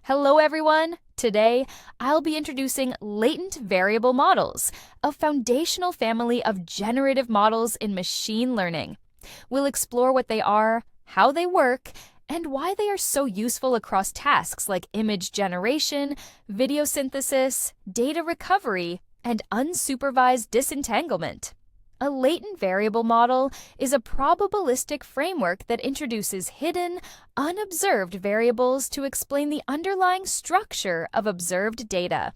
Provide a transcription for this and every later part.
Hello everyone! Today, I'll be introducing latent variable models, a foundational family of generative models in machine learning. We'll explore what they are, how they work, and why they are so useful across tasks like image generation, video synthesis, data recovery, and unsupervised disentanglement. A latent variable model is a probabilistic framework that introduces hidden, unobserved variables to explain the underlying structure of observed data.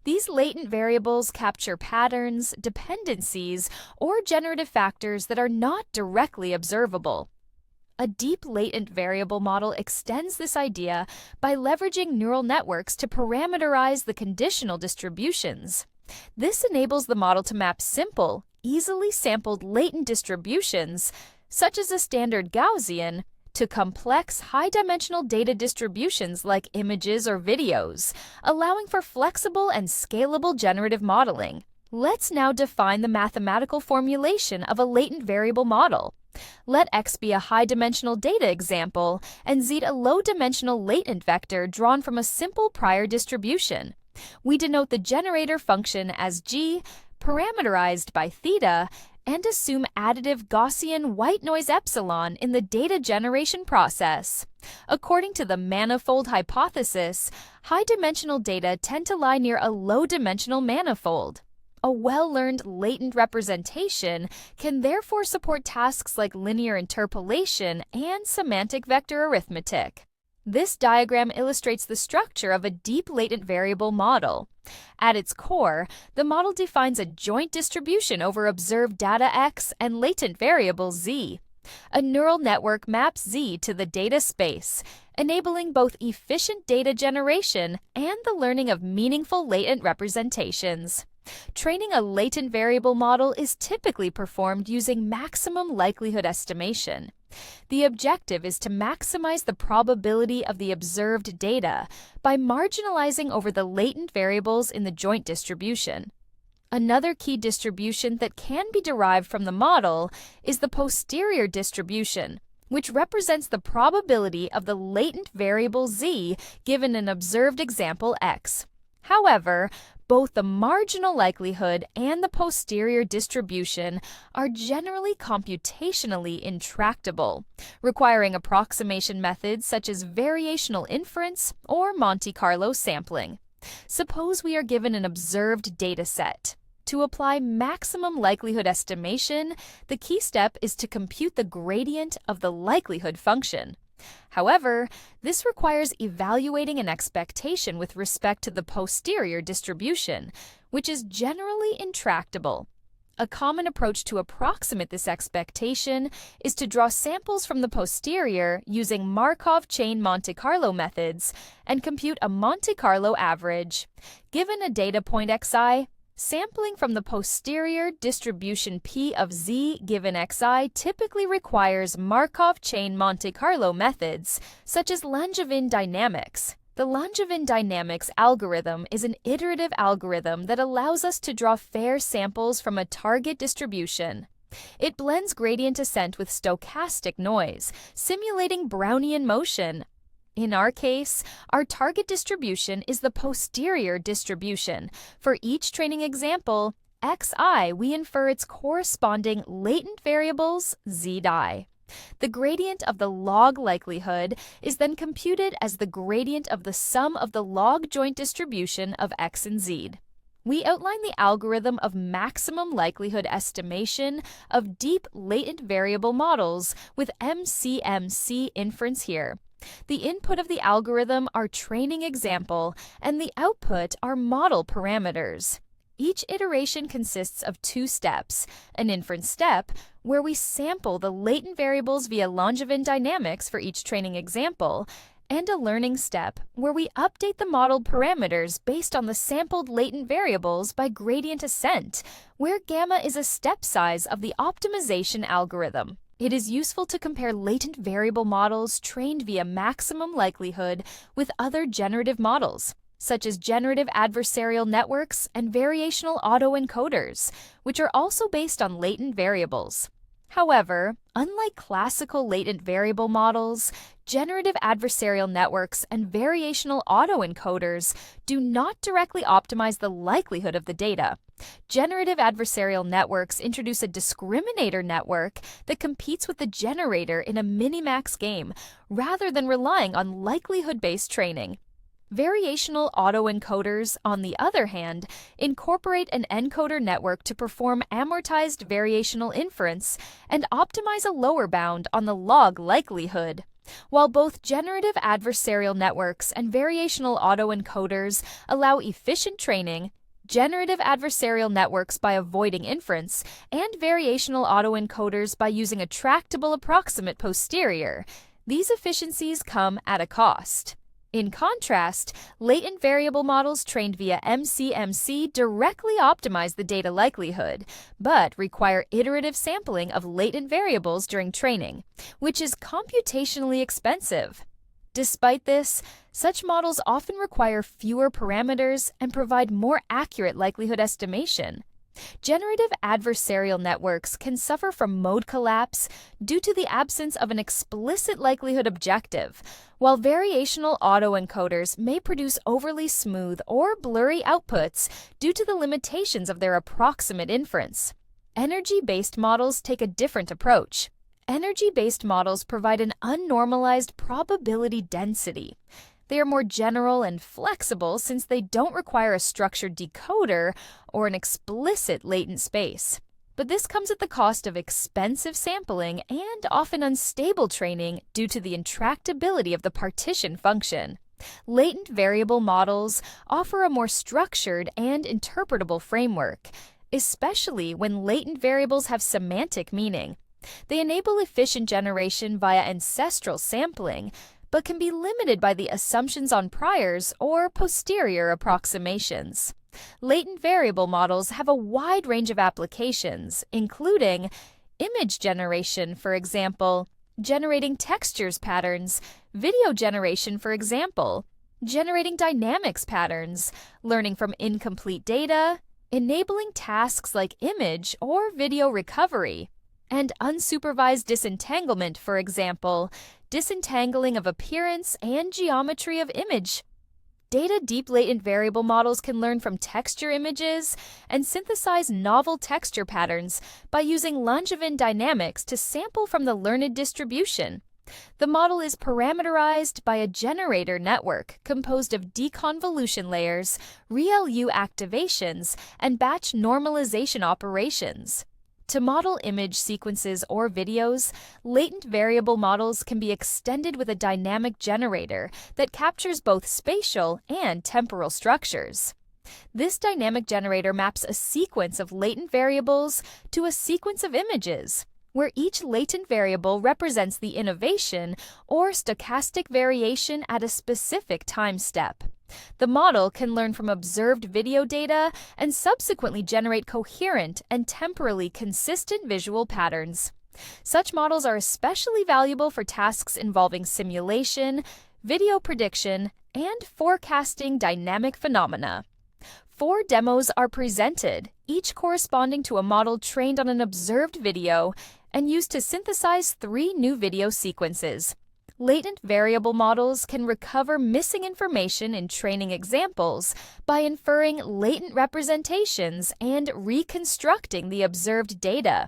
These latent variables capture patterns, dependencies, or generative factors that are not directly observable. A deep latent variable model extends this idea by leveraging neural networks to parameterize the conditional distributions. This enables the model to map simple, easily sampled latent distributions, such as a standard Gaussian, to complex high-dimensional data distributions like images or videos, allowing for flexible and scalable generative modeling. Let's now define the mathematical formulation of a latent variable model. Let X be a high-dimensional data example and Z a low-dimensional latent vector drawn from a simple prior distribution. We denote the generator function as G, parameterized by theta, and assume additive Gaussian white noise epsilon in the data generation process. According to the manifold hypothesis, high-dimensional data tend to lie near a low-dimensional manifold. A well-learned latent representation can therefore support tasks like linear interpolation and semantic vector arithmetic. This diagram illustrates the structure of a deep latent variable model. At its core, the model defines a joint distribution over observed data X and latent variable Z. A neural network maps Z to the data space, enabling both efficient data generation and the learning of meaningful latent representations. Training a latent variable model is typically performed using maximum likelihood estimation. The objective is to maximize the probability of the observed data by marginalizing over the latent variables in the joint distribution. Another key distribution that can be derived from the model is the posterior distribution, which represents the probability of the latent variable Z given an observed example X. However, both the marginal likelihood and the posterior distribution are generally computationally intractable, requiring approximation methods such as variational inference or Monte Carlo sampling. Suppose we are given an observed data set. To apply maximum likelihood estimation, the key step is to compute the gradient of the likelihood function. However, this requires evaluating an expectation with respect to the posterior distribution, which is generally intractable. A common approach to approximate this expectation is to draw samples from the posterior using Markov chain Monte Carlo methods and compute a Monte Carlo average. Given a data point xi, sampling from the posterior distribution P of Z given xi typically requires Markov chain Monte Carlo methods, such as Langevin dynamics. The Langevin dynamics algorithm is an iterative algorithm that allows us to draw fair samples from a target distribution. It blends gradient descent with stochastic noise, simulating Brownian motion. In our case, our target distribution is the posterior distribution. For each training example, xi, we infer its corresponding latent variables, zi. The gradient of the log likelihood is then computed as the gradient of the sum of the log joint distribution of x and z. We outline the algorithm of maximum likelihood estimation of deep latent variable models with MCMC inference here. The input of the algorithm are training example, and the output are model parameters. Each iteration consists of two steps: an inference step, where we sample the latent variables via Langevin dynamics for each training example, and a learning step, where we update the model parameters based on the sampled latent variables by gradient ascent, where gamma is a step size of the optimization algorithm. It is useful to compare latent variable models trained via maximum likelihood with other generative models, such as generative adversarial networks and variational autoencoders, which are also based on latent variables. However, unlike classical latent variable models, generative adversarial networks and variational autoencoders do not directly optimize the likelihood of the data. Generative adversarial networks introduce a discriminator network that competes with the generator in a minimax game, rather than relying on likelihood-based training. Variational autoencoders, on the other hand, incorporate an encoder network to perform amortized variational inference and optimize a lower bound on the log likelihood. While both generative adversarial networks and variational autoencoders allow efficient training, generative adversarial networks by avoiding inference, and variational autoencoders by using a tractable approximate posterior, these efficiencies come at a cost. In contrast, latent variable models trained via MCMC directly optimize the data likelihood, but require iterative sampling of latent variables during training, which is computationally expensive. Despite this, such models often require fewer parameters and provide more accurate likelihood estimation. Generative adversarial networks can suffer from mode collapse due to the absence of an explicit likelihood objective, while variational autoencoders may produce overly smooth or blurry outputs due to the limitations of their approximate inference. Energy-based models take a different approach. Energy-based models provide an unnormalized probability density. They are more general and flexible since they don't require a structured decoder or an explicit latent space. But this comes at the cost of expensive sampling and often unstable training due to the intractability of the partition function. Latent variable models offer a more structured and interpretable framework, especially when latent variables have semantic meaning. They enable efficient generation via ancestral sampling, but can be limited by the assumptions on priors or posterior approximations. Latent variable models have a wide range of applications, including image generation, for example, generating textures patterns, video generation, for example, generating dynamics patterns, learning from incomplete data, enabling tasks like image or video recovery, and unsupervised disentanglement, for example, disentangling of appearance and geometry of image. Data deep latent variable models can learn from texture images and synthesize novel texture patterns by using Langevin dynamics to sample from the learned distribution. The model is parameterized by a generator network composed of deconvolution layers, ReLU activations, and batch normalization operations. To model image sequences or videos, latent variable models can be extended with a dynamic generator that captures both spatial and temporal structures. This dynamic generator maps a sequence of latent variables to a sequence of images, where each latent variable represents the innovation or stochastic variation at a specific time step. The model can learn from observed video data and subsequently generate coherent and temporally consistent visual patterns. Such models are especially valuable for tasks involving simulation, video prediction, and forecasting dynamic phenomena. 4 demos are presented, each corresponding to a model trained on an observed video and used to synthesize 3 new video sequences. Latent variable models can recover missing information in training examples by inferring latent representations and reconstructing the observed data.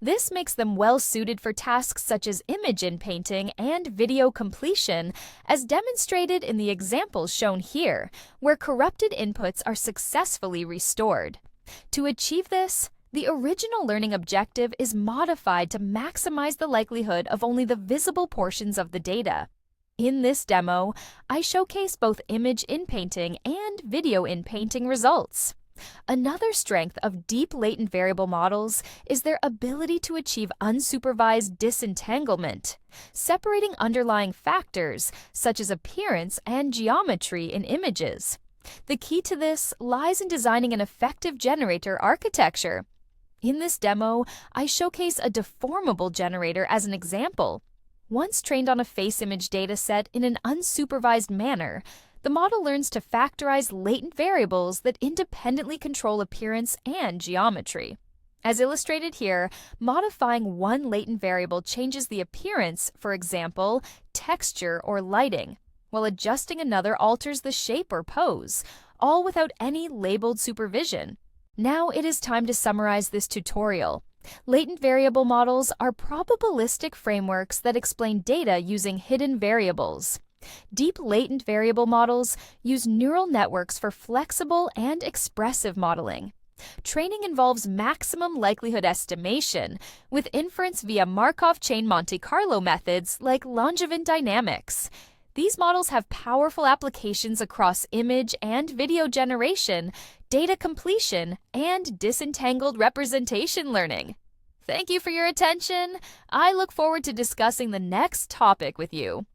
This makes them well suited for tasks such as image inpainting and video completion, as demonstrated in the examples shown here, where corrupted inputs are successfully restored. To achieve this, the original learning objective is modified to maximize the likelihood of only the visible portions of the data. In this demo, I showcase both image inpainting and video inpainting results. Another strength of deep latent variable models is their ability to achieve unsupervised disentanglement, separating underlying factors such as appearance and geometry in images. The key to this lies in designing an effective generator architecture. In this demo, I showcase a deformable generator as an example. Once trained on a face image dataset in an unsupervised manner, the model learns to factorize latent variables that independently control appearance and geometry. As illustrated here, modifying one latent variable changes the appearance, for example, texture or lighting, while adjusting another alters the shape or pose, all without any labeled supervision. Now it is time to summarize this tutorial. Latent variable models are probabilistic frameworks that explain data using hidden variables. Deep latent variable models use neural networks for flexible and expressive modeling. Training involves maximum likelihood estimation, with inference via Markov chain Monte Carlo methods like Langevin dynamics. These models have powerful applications across image and video generation, data completion, and disentangled representation learning. Thank you for your attention. I look forward to discussing the next topic with you.